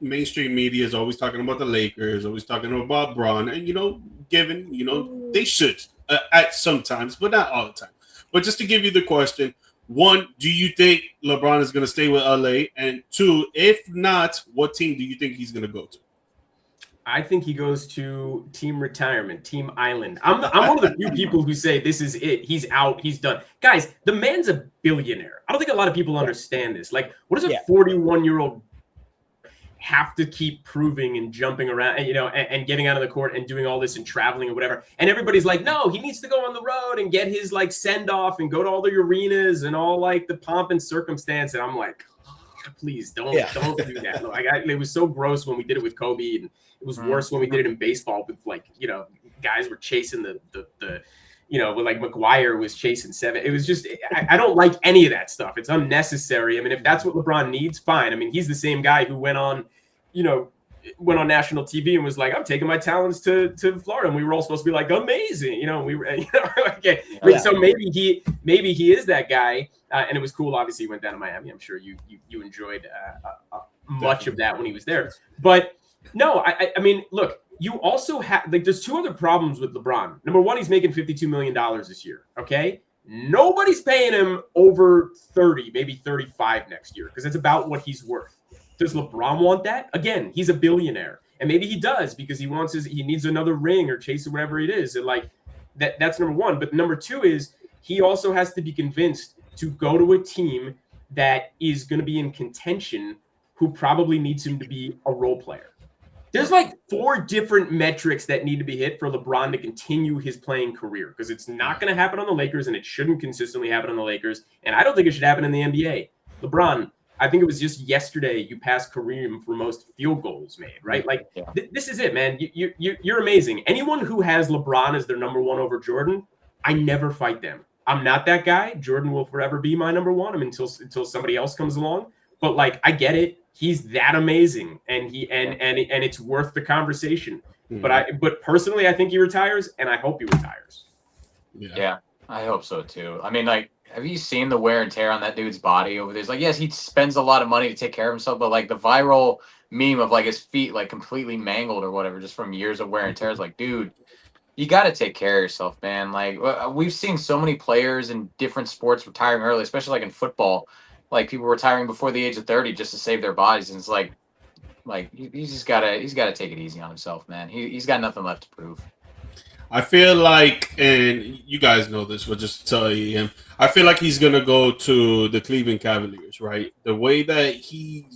mainstream media is always talking about the Lakers, always talking about Bron, and given they should at sometimes, but not all the time. But just to give you the question, one, do you think LeBron is going to stay with LA? And two, if not, what team do you think he's going to go to? I think he goes to team retirement, team island. I'm one of the few people who say this is it. He's out. He's done. Guys, the man's a billionaire. I don't think a lot of people understand this. Like, what does a 41-year-old have to keep proving and jumping around, and getting out of the court and doing all this and traveling or whatever? And everybody's like, no, he needs to go on the road and get his like send off and go to all the arenas and all like the pomp and circumstance. And I'm like, please don't do that. Like, it was so gross when we did it with Kobe, and it was worse when we did it in baseball with like, guys were chasing the like McGuire was chasing 7. It was just, I don't like any of that stuff. It's unnecessary. I mean, if that's what LeBron needs, fine. I mean, he's the same guy who went on national TV and was like, I'm taking my talents to Florida. And we were all supposed to be like, amazing. We were, okay. So maybe he is that guy. And it was cool. Obviously, he went down to Miami. I'm sure you enjoyed much of that when he was there. But no, I mean, look, you also have there's two other problems with LeBron. Number one, he's making $52 million this year. Okay. Nobody's paying him over 30, maybe 35 next year, because it's about what he's worth. Does LeBron want that? Again, he's a billionaire. And maybe he does because he needs another ring or chase or whatever it is. And like that's number one. But number two is he also has to be convinced to go to a team that is going to be in contention, who probably needs him to be a role player. There's like 4 different metrics that need to be hit for LeBron to continue his playing career, because it's not going to happen on the Lakers, and it shouldn't consistently happen on the Lakers. And I don't think it should happen in the NBA. LeBron, I think it was just yesterday you passed Kareem for most field goals made, right? Like this is it, man. You're amazing. Anyone who has LeBron as their number one over Jordan, I never fight them. I'm not that guy. Jordan will forever be my number one until somebody else comes along. But like, I get it. He's that amazing, and it's worth the conversation. Mm-hmm. But personally, I think he retires, and I hope he retires. Yeah, I hope so too. I mean, like, have you seen the wear and tear on that dude's body over there? It's like, yes, he spends a lot of money to take care of himself, but like the viral meme of like his feet like completely mangled or whatever just from years of wear and tear is like, dude, you got to take care of yourself, man. Like, we've seen so many players in different sports retiring early, especially like in football. Like people retiring before the age of 30 just to save their bodies, and it's like he's gotta take it easy on himself, man. He's got nothing left to prove. I feel like, and you guys know this, but just to tell you, I feel like he's gonna go to the Cleveland Cavaliers, right? The way that he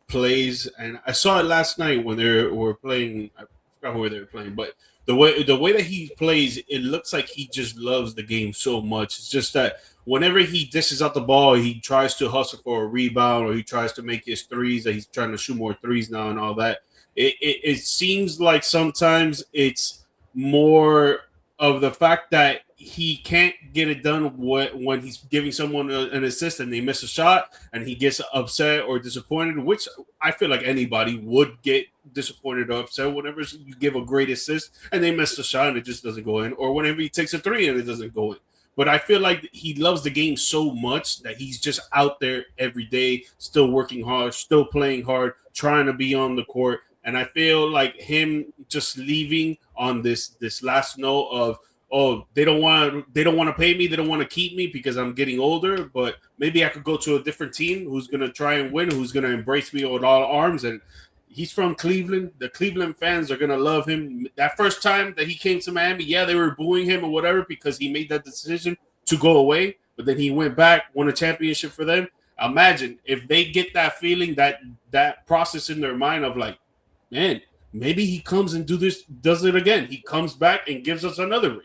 plays, and I saw it last night when they were playing. I forgot who they were playing, but the way that he plays, it looks like he just loves the game so much. It's just that whenever he dishes out the ball, he tries to hustle for a rebound, or he tries to make his threes, that he's trying to shoot more threes now and all that. It seems like sometimes it's more of the fact that he can't get it done when he's giving someone an assist and they miss a shot and he gets upset or disappointed, which I feel like anybody would get disappointed or upset whenever you give a great assist and they miss the shot and it just doesn't go in, or whenever he takes a 3 and it doesn't go in. But I feel like he loves the game so much that he's just out there every day, still working hard, still playing hard, trying to be on the court. And I feel like him just leaving on this last note of, oh, they don't want to pay me, they don't want to keep me because I'm getting older, but maybe I could go to a different team who's going to try and win, who's going to embrace me with all arms. And he's from Cleveland. The Cleveland fans are going to love him. That first time that he came to Miami, yeah, they were booing him or whatever because he made that decision to go away, but then he went back, won a championship for them. Imagine if they get that feeling, that process in their mind of like, man, maybe he comes and does it again. He comes back and gives us another ring.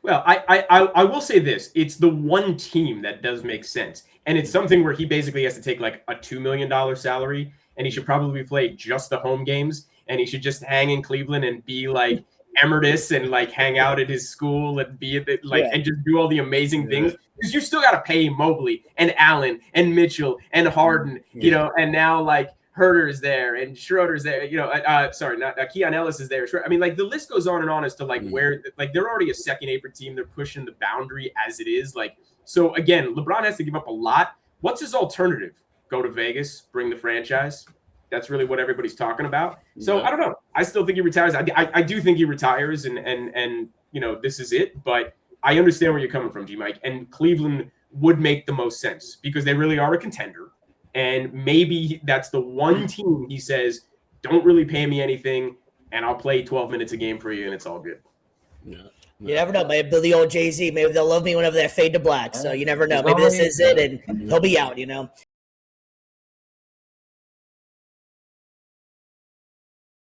Well, I will say this. It's the one team that does make sense. And it's something where he basically has to take like a $2 million salary, and he should probably play just the home games, and he should just hang in Cleveland and be like emeritus and like hang out at his school and be and just do all the amazing things, because you still got to pay Mobley and Allen and Mitchell and Harden, and now like Herter's there and Schroeder's there, Keon Ellis is there. I mean, like the list goes on and on as to like where, like they're already a second apron team. They're pushing the boundary as it is. Like, so again, LeBron has to give up a lot. What's his alternative? Go to Vegas, bring the franchise. That's really what everybody's talking about. So Yeah. I don't know. I still think he retires. I do think he retires, and this is it. But I understand where you're coming from, G Mike. And Cleveland would make the most sense because they really are a contender. And maybe that's the one team he says, don't really pay me anything, and I'll play 12 minutes a game for you, and it's all good. Yeah. You never know. Maybe the old Jay-Z. Maybe they'll love me whenever they fade to black. So you never know. Maybe this is it, and he'll be out.